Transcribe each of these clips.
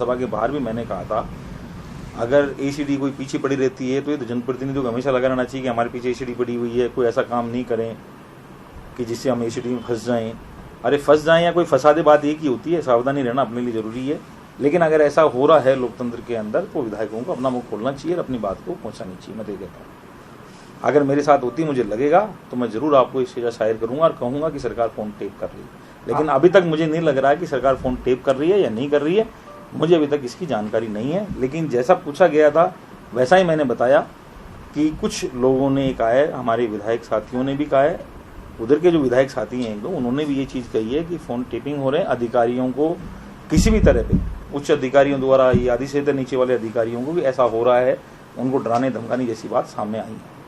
सभा के बाहर भी मैंने कहा था, अगर एसीडी कोई पीछे पड़ी रहती है तो ये तो जनप्रतिनिधियों को हमेशा लगा रहना चाहिए कि हमारे पीछे एसीडी पड़ी हुई है, कोई ऐसा काम नहीं करें कि जिससे हम एसीडी में फंस जाएं। अरे फंस जाएं या कोई फंसा दे, बात एक ही होती है। सावधानी रहना अपने लिए जरूरी है, लेकिन अगर ऐसा हो रहा है लोकतंत्र के अंदर तो विधायकों को अपना मुंह खोलना चाहिए और अपनी बात को पहुंचानी चाहिए। मैं तो ये कहता हूँ, अगर मेरे साथ होती मुझे लगेगा तो मैं जरूर आपको इस चीज़ शायर करूंगा और कहूंगा कि सरकार फोन टेप कर रही है, लेकिन अभी तक मुझे नहीं लग रहा है कि सरकार फोन टेप कर रही है या नहीं कर रही है। मुझे अभी तक इसकी जानकारी नहीं है, लेकिन जैसा पूछा गया था वैसा ही मैंने बताया कि कुछ लोगों ने कहा है, हमारे विधायक साथियों ने भी कहा है, उधर के जो विधायक साथी हैं एक दो, उन्होंने भी ये चीज़ कही है कि फोन टेपिंग हो रहे हैं। अधिकारियों को किसी भी तरह पे, उच्च अधिकारियों द्वारा या आदि से नीचे वाले अधिकारियों को भी ऐसा हो रहा है, उनको डराने धमकाने जैसी बात सामने आई है।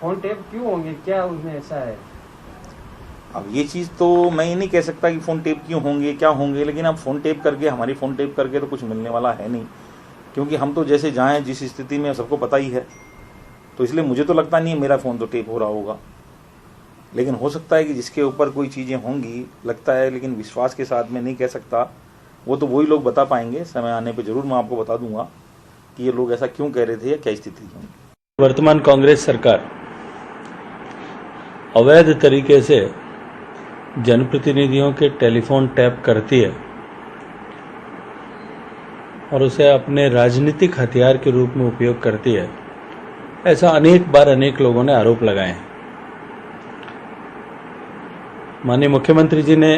फोन टेप क्यों होंगे, क्या उसमें ऐसा है? अब ये चीज़ तो मैं ये नहीं कह सकता कि फ़ोन टेप क्यों होंगे, क्या होंगे, लेकिन अब फ़ोन टेप करके, हमारी फ़ोन टेप करके तो कुछ मिलने वाला है नहीं, क्योंकि हम तो जैसे जाएं जिस स्थिति में सबको पता ही है। तो इसलिए मुझे तो लगता नहीं है मेरा फ़ोन तो टेप हो रहा होगा, लेकिन हो सकता है कि जिसके ऊपर कोई चीज़ें होंगी, लगता है, लेकिन विश्वास के साथ में नहीं कह सकता। वो तो वही लोग बता पाएंगे, समय आने पर जरूर मैं आपको बता दूंगा कि ये लोग ऐसा क्यों कह रहे थे या क्या स्थिति थी। वर्तमान कांग्रेस सरकार अवैध तरीके से जनप्रतिनिधियों के टेलीफोन टैप करती है और उसे अपने राजनीतिक हथियार के रूप में उपयोग करती है, ऐसा अनेक बार अनेक लोगों ने आरोप लगाए हैं। माननीय मुख्यमंत्री जी ने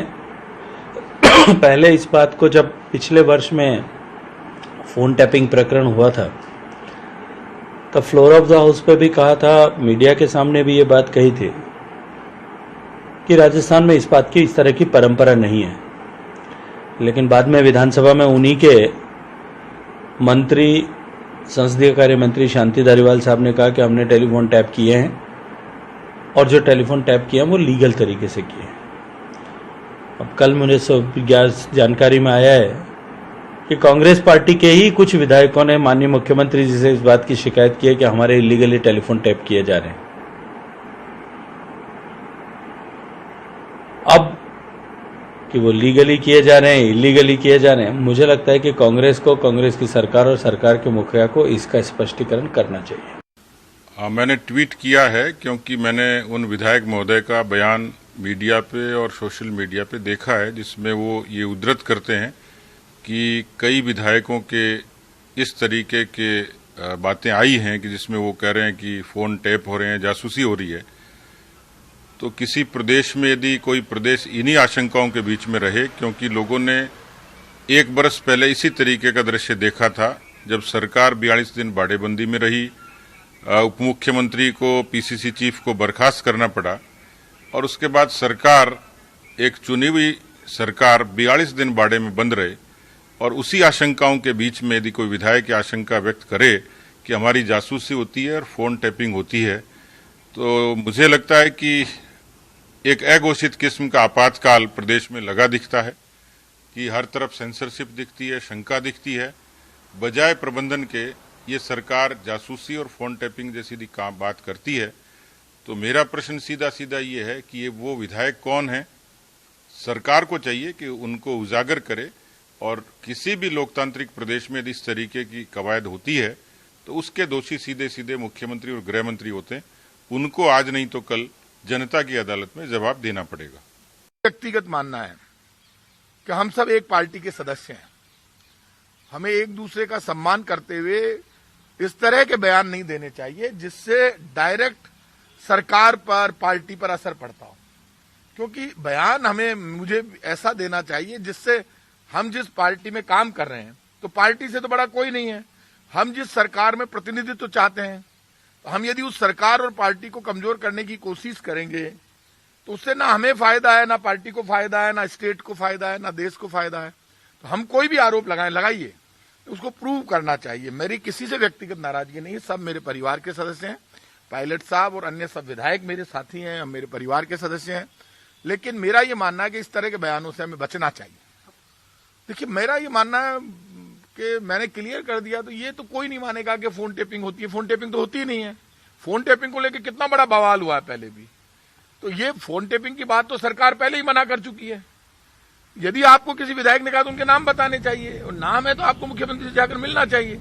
पहले इस बात को, जब पिछले वर्ष में फोन टैपिंग प्रकरण हुआ था, तब फ्लोर ऑफ द हाउस पे भी कहा था, मीडिया के सामने भी ये बात कही थी कि राजस्थान में इस बात की, इस तरह की परंपरा नहीं है। लेकिन बाद में विधानसभा में उन्हीं के मंत्री, संसदीय कार्य मंत्री शांति धारीवाल साहब ने कहा कि हमने टेलीफोन टैप किए हैं और जो टेलीफोन टैप किए हैं वो लीगल तरीके से किए हैं। अब कल मुझे जानकारी में आया है कि कांग्रेस पार्टी के ही कुछ विधायकों ने माननीय मुख्यमंत्री जी से इस बात की शिकायत की है कि हमारे इलीगली टेलीफोन टैप किए जा रहे हैं। अब कि वो लीगली किए जा रहे हैं, इलीगली किए जा रहे हैं, मुझे लगता है कि कांग्रेस को, कांग्रेस की सरकार और सरकार के मुखिया को इसका स्पष्टीकरण करना चाहिए। मैंने ट्वीट किया है क्योंकि मैंने उन विधायक महोदय का बयान मीडिया पे और सोशल मीडिया पे देखा है, जिसमें वो ये उद्धृत करते हैं कि कई विधायकों के इस तरीके के बातें आई हैं कि जिसमें वो कह रहे हैं कि फोन टैप हो रहे हैं, जासूसी हो रही है। तो किसी प्रदेश में यदि कोई प्रदेश इन्हीं आशंकाओं के बीच में रहे, क्योंकि लोगों ने 1 बरस पहले इसी तरीके का दृश्य देखा था जब सरकार 42 दिन बाड़ेबंदी में रही, उप मुख्यमंत्री को, पीसीसी चीफ को बर्खास्त करना पड़ा और उसके बाद सरकार, एक चुनी हुई सरकार 42 दिन बाड़े में बंद रहे। और उसी आशंकाओं के बीच में यदि कोई विधायक आशंका व्यक्त करे कि हमारी जासूसी होती है और फोन टैपिंग होती है, तो मुझे लगता है कि एक अघोषित किस्म का आपातकाल प्रदेश में लगा दिखता है कि हर तरफ सेंसरशिप दिखती है, शंका दिखती है। बजाय प्रबंधन के ये सरकार जासूसी और फोन टैपिंग जैसी बात करती है। तो मेरा प्रश्न सीधा सीधा ये है कि ये वो विधायक कौन है? सरकार को चाहिए कि उनको उजागर करे और किसी भी लोकतांत्रिक प्रदेश में यदि इस तरीके की कवायद होती है तो उसके दोषी सीधे सीधे मुख्यमंत्री और गृह मंत्री होते हैं। उनको आज नहीं तो कल जनता की अदालत में जवाब देना पड़ेगा। व्यक्तिगत मानना है कि हम सब एक पार्टी के सदस्य हैं, हमें एक दूसरे का सम्मान करते हुए इस तरह के बयान नहीं देने चाहिए जिससे डायरेक्ट सरकार पर, पार्टी पर असर पड़ता हो। क्योंकि बयान मुझे ऐसा देना चाहिए जिससे हम जिस पार्टी में काम कर रहे हैं, तो पार्टी से तो बड़ा कोई नहीं है, हम जिस सरकार में प्रतिनिधित्व चाहते हैं, हम यदि उस सरकार और पार्टी को कमजोर करने की कोशिश करेंगे तो उससे ना हमें फायदा है, ना पार्टी को फायदा है, ना स्टेट को फायदा है, ना देश को फायदा है। तो हम कोई भी आरोप लगाइए तो उसको प्रूव करना चाहिए। मेरी किसी से व्यक्तिगत नाराजगी नहीं है, सब मेरे परिवार के सदस्य हैं। पायलट साहब और अन्य सब विधायक मेरे साथी हैं, हम मेरे परिवार के सदस्य हैं। लेकिन मेरा ये मानना है कि इस तरह के बयानों से हमें बचना चाहिए। देखिए, मेरा ये मानना है कि मैंने क्लियर कर दिया, तो ये तो कोई नहीं मानेगा कि फोन टेपिंग होती है। फोन टेपिंग तो होती ही नहीं है। फोन टेपिंग को लेकर कितना बड़ा बवाल हुआ है पहले भी। तो ये फोन टेपिंग की बात तो सरकार पहले ही मना कर चुकी है। यदि आपको किसी विधायक ने कहा तो उनके नाम बताने चाहिए, और नाम है तो आपको मुख्यमंत्री से जाकर मिलना चाहिए।